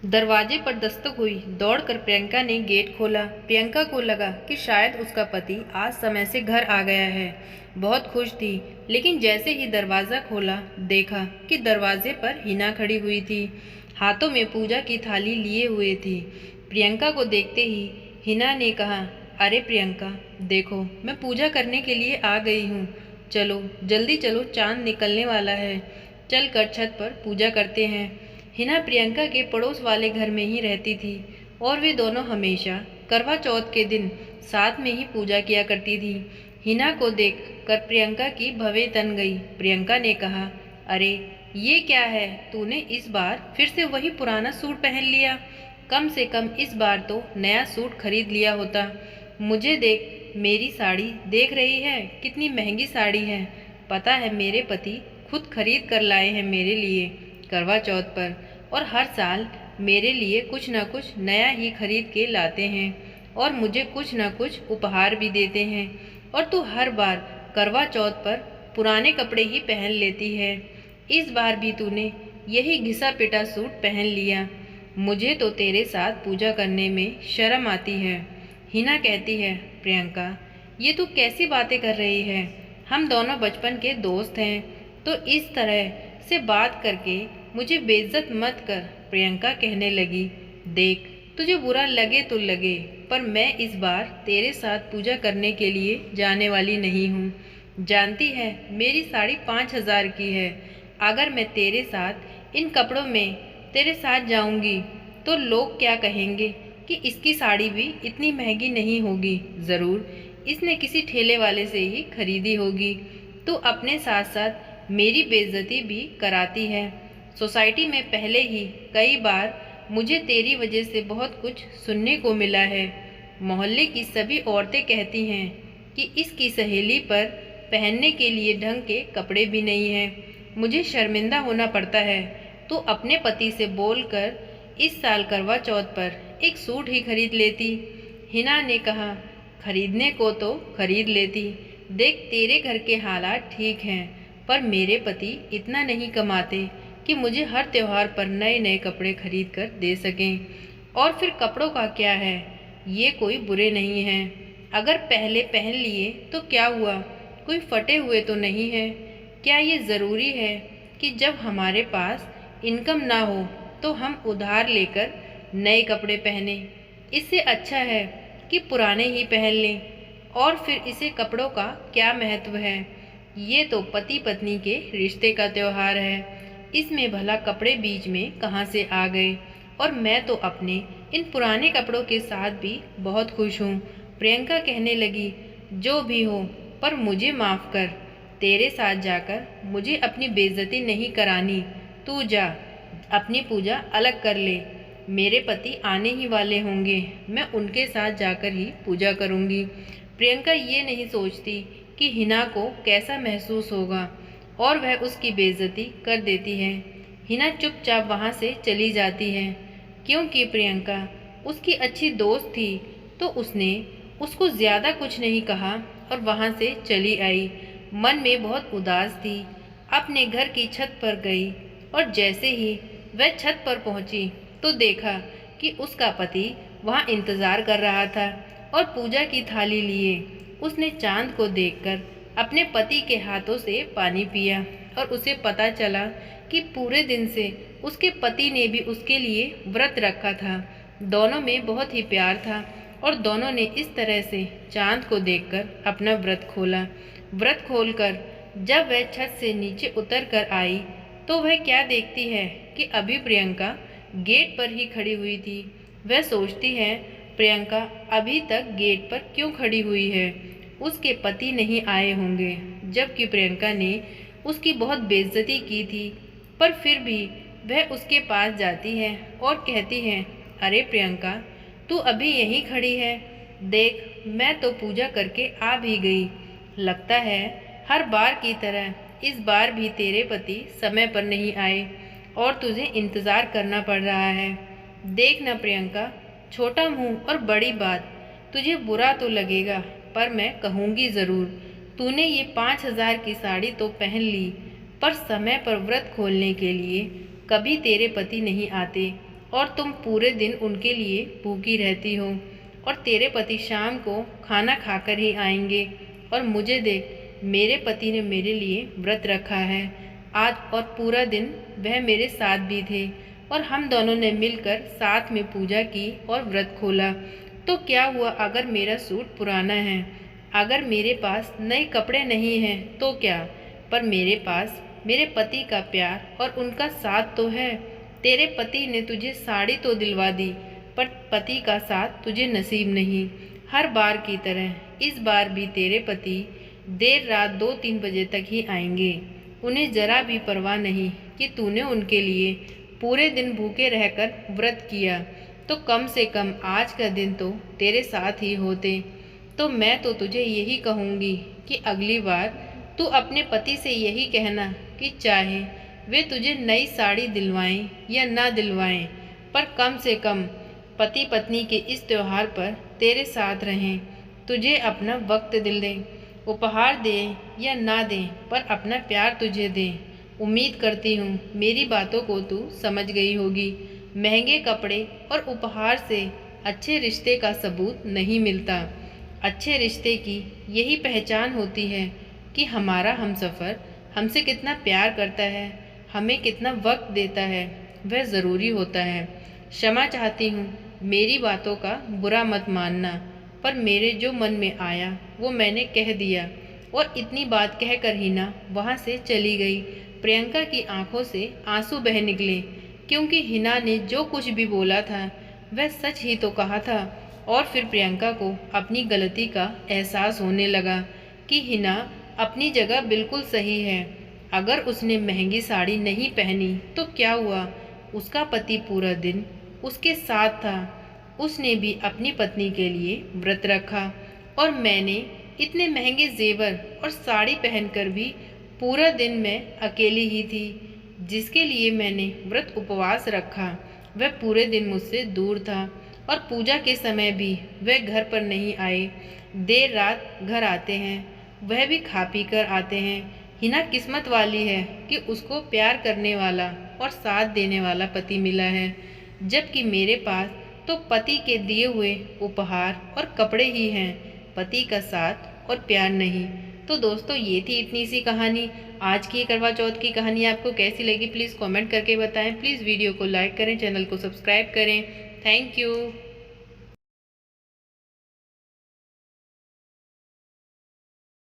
दरवाजे पर दस्तक हुई। दौड़कर प्रियंका ने गेट खोला। प्रियंका को लगा कि शायद उसका पति आज समय से घर आ गया है। बहुत खुश थी, लेकिन जैसे ही दरवाज़ा खोला देखा कि दरवाजे पर हिना खड़ी हुई थी, हाथों में पूजा की थाली लिए हुए थी। प्रियंका को देखते ही हिना ने कहा, अरे प्रियंका, देखो मैं पूजा करने के लिए आ गई हूँ। चलो जल्दी चलो, चांद निकलने वाला है। चल कर छत पर पूजा करते हैं। हिना प्रियंका के पड़ोस वाले घर में ही रहती थी और वे दोनों हमेशा करवा चौथ के दिन साथ में ही पूजा किया करती थी। हिना को देख कर प्रियंका की भवें तन गई। प्रियंका ने कहा, अरे ये क्या है, तूने इस बार फिर से वही पुराना सूट पहन लिया। कम से कम इस बार तो नया सूट खरीद लिया होता। मुझे देख, मेरी साड़ी देख रही है, कितनी महंगी साड़ी है। पता है मेरे पति खुद खरीद कर लाए हैं मेरे लिए करवा चौथ पर, और हर साल मेरे लिए कुछ न कुछ नया ही खरीद के लाते हैं और मुझे कुछ न कुछ उपहार भी देते हैं। और तू हर बार करवा चौथ पर पुराने कपड़े ही पहन लेती है। इस बार भी तूने यही घिसा पिटा सूट पहन लिया। मुझे तो तेरे साथ पूजा करने में शर्म आती है। हिना कहती है, प्रियंका ये तू कैसी बातें कर रही है, हम दोनों बचपन के दोस्त हैं, तो इस तरह से बात करके मुझे बेइज्जत मत कर। प्रियंका कहने लगी, देख तुझे बुरा लगे तो लगे, पर मैं इस बार तेरे साथ पूजा करने के लिए जाने वाली नहीं हूँ। जानती है मेरी साड़ी 5,000 की है। अगर मैं तेरे साथ इन कपड़ों में तेरे साथ जाऊंगी तो लोग क्या कहेंगे कि इसकी साड़ी भी इतनी महंगी नहीं होगी, ज़रूर इसने किसी ठेले वाले से ही खरीदी होगी। तो अपने साथ साथ मेरी बेइज्जती भी कराती है। सोसाइटी में पहले ही कई बार मुझे तेरी वजह से बहुत कुछ सुनने को मिला है। मोहल्ले की सभी औरतें कहती हैं कि इसकी सहेली पर पहनने के लिए ढंग के कपड़े भी नहीं हैं। मुझे शर्मिंदा होना पड़ता है। तो अपने पति से बोलकर इस साल करवा चौथ पर एक सूट ही खरीद लेती। हिना ने कहा, खरीदने को तो खरीद लेती। देख तेरे घर के हालात ठीक हैं, पर मेरे पति इतना नहीं कमाते कि मुझे हर त्योहार पर नए नए कपड़े खरीद कर दे सकें। और फिर कपड़ों का क्या है, ये कोई बुरे नहीं हैं। अगर पहले पहन लिए तो क्या हुआ, कोई फटे हुए तो नहीं है। क्या ये ज़रूरी है कि जब हमारे पास इनकम ना हो तो हम उधार लेकर नए कपड़े पहने? इससे अच्छा है कि पुराने ही पहन लें। और फिर इसे कपड़ों का क्या महत्व है, ये तो पति पत्नी के रिश्ते का त्योहार है। इसमें भला कपड़े बीच में कहाँ से आ गए। और मैं तो अपने इन पुराने कपड़ों के साथ भी बहुत खुश हूँ। प्रियंका कहने लगी, जो भी हो, पर मुझे माफ़ कर। तेरे साथ जाकर मुझे अपनी बेइज्जती नहीं करानी। तू जा, अपनी पूजा अलग कर ले। मेरे पति आने ही वाले होंगे, मैं उनके साथ जाकर ही पूजा करूँगी। प्रियंका ये नहीं सोचती कि हिना को कैसा महसूस होगा और वह उसकी बेइज्जती कर देती है। हिना चुपचाप वहाँ से चली जाती है, क्योंकि प्रियंका उसकी अच्छी दोस्त थी, तो उसने उसको ज़्यादा कुछ नहीं कहा और वहाँ से चली आई। मन में बहुत उदास थी। अपने घर की छत पर गई और जैसे ही वह छत पर पहुँची तो देखा कि उसका पति वहाँ इंतज़ार कर रहा था और पूजा की थाली लिए उसने चांद को देखकर अपने पति के हाथों से पानी पिया और उसे पता चला कि पूरे दिन से उसके पति ने भी उसके लिए व्रत रखा था। दोनों में बहुत ही प्यार था और दोनों ने इस तरह से चांद को देखकर अपना व्रत खोला। व्रत खोलकर जब वह छत से नीचे उतर कर आई तो वह क्या देखती है कि अभी प्रियंका गेट पर ही खड़ी हुई थी। वह सोचती है, प्रियंका अभी तक गेट पर क्यों खड़ी हुई है, उसके पति नहीं आए होंगे। जबकि प्रियंका ने उसकी बहुत बेइज्जती की थी, पर फिर भी वह उसके पास जाती है और कहती है, अरे प्रियंका, तू अभी यहीं खड़ी है, देख मैं तो पूजा करके आ भी गई। लगता है हर बार की तरह इस बार भी तेरे पति समय पर नहीं आए और तुझे इंतज़ार करना पड़ रहा है। देख ना प्रियंका, छोटा मुंह और बड़ी बात, तुझे बुरा तो लगेगा पर मैं कहूँगी ज़रूर। तूने ये 5,000 की साड़ी तो पहन ली, पर समय पर व्रत खोलने के लिए कभी तेरे पति नहीं आते। और तुम पूरे दिन उनके लिए भूखी रहती हो, और तेरे पति शाम को खाना खाकर ही आएंगे। और मुझे देख, मेरे पति ने मेरे लिए व्रत रखा है आज, और पूरा दिन वह मेरे साथ भी थे, और हम दोनों ने मिलकर साथ में पूजा की और व्रत खोला। तो क्या हुआ अगर मेरा सूट पुराना है, अगर मेरे पास नए कपड़े नहीं हैं तो क्या, पर मेरे पास मेरे पति का प्यार और उनका साथ तो है। तेरे पति ने तुझे साड़ी तो दिलवा दी, पर पति का साथ तुझे नसीब नहीं। हर बार की तरह इस बार भी तेरे पति देर रात 2-3 बजे तक ही आएंगे। उन्हें जरा भी परवाह नहीं कि तूने उनके लिए पूरे दिन भूखे रहकर व्रत किया, तो कम से कम आज का दिन तो तेरे साथ ही होते। तो मैं तो तुझे यही कहूँगी कि अगली बार तू अपने पति से यही कहना कि चाहे वे तुझे नई साड़ी दिलवाएं या ना दिलवाएं, पर कम से कम पति पत्नी के इस त्योहार पर तेरे साथ रहें, तुझे अपना वक्त दिल दें, उपहार दें या ना दें, पर अपना प्यार तुझे दें। उम्मीद करती हूँ मेरी बातों को तू समझ गई होगी। महंगे कपड़े और उपहार से अच्छे रिश्ते का सबूत नहीं मिलता। अच्छे रिश्ते की यही पहचान होती है कि हमारा हमसफ़र हमसे कितना प्यार करता है, हमें कितना वक्त देता है, वह ज़रूरी होता है। क्षमा चाहती हूँ, मेरी बातों का बुरा मत मानना, पर मेरे जो मन में आया वो मैंने कह दिया, और इतनी बात कहकर हिना वहाँ से चली गई। प्रियंका की आंखों से आंसू बह निकले, क्योंकि हिना ने जो कुछ भी बोला था वह सच ही तो कहा था। और फिर प्रियंका को अपनी गलती का एहसास होने लगा कि हिना अपनी जगह बिल्कुल सही है। अगर उसने महंगी साड़ी नहीं पहनी तो क्या हुआ, उसका पति पूरा दिन उसके साथ था, उसने भी अपनी पत्नी के लिए व्रत रखा, और मैंने इतने महंगे जेवर और साड़ी पहनकर भी पूरा दिन मैं अकेली ही थी। जिसके लिए मैंने व्रत उपवास रखा वह पूरे दिन मुझसे दूर था, और पूजा के समय भी वह घर पर नहीं आए। देर रात घर आते हैं, वह भी खा पी कर आते हैं। हिना किस्मत वाली है कि उसको प्यार करने वाला और साथ देने वाला पति मिला है, जबकि मेरे पास तो पति के दिए हुए उपहार और कपड़े ही हैं, पति का साथ और प्यार नहीं। तो दोस्तों, ये थी इतनी सी कहानी। आज की करवा चौथ की कहानी आपको कैसी लगी प्लीज़ कमेंट करके बताएं। प्लीज़ वीडियो को लाइक करें, चैनल को सब्सक्राइब करें। Thank you.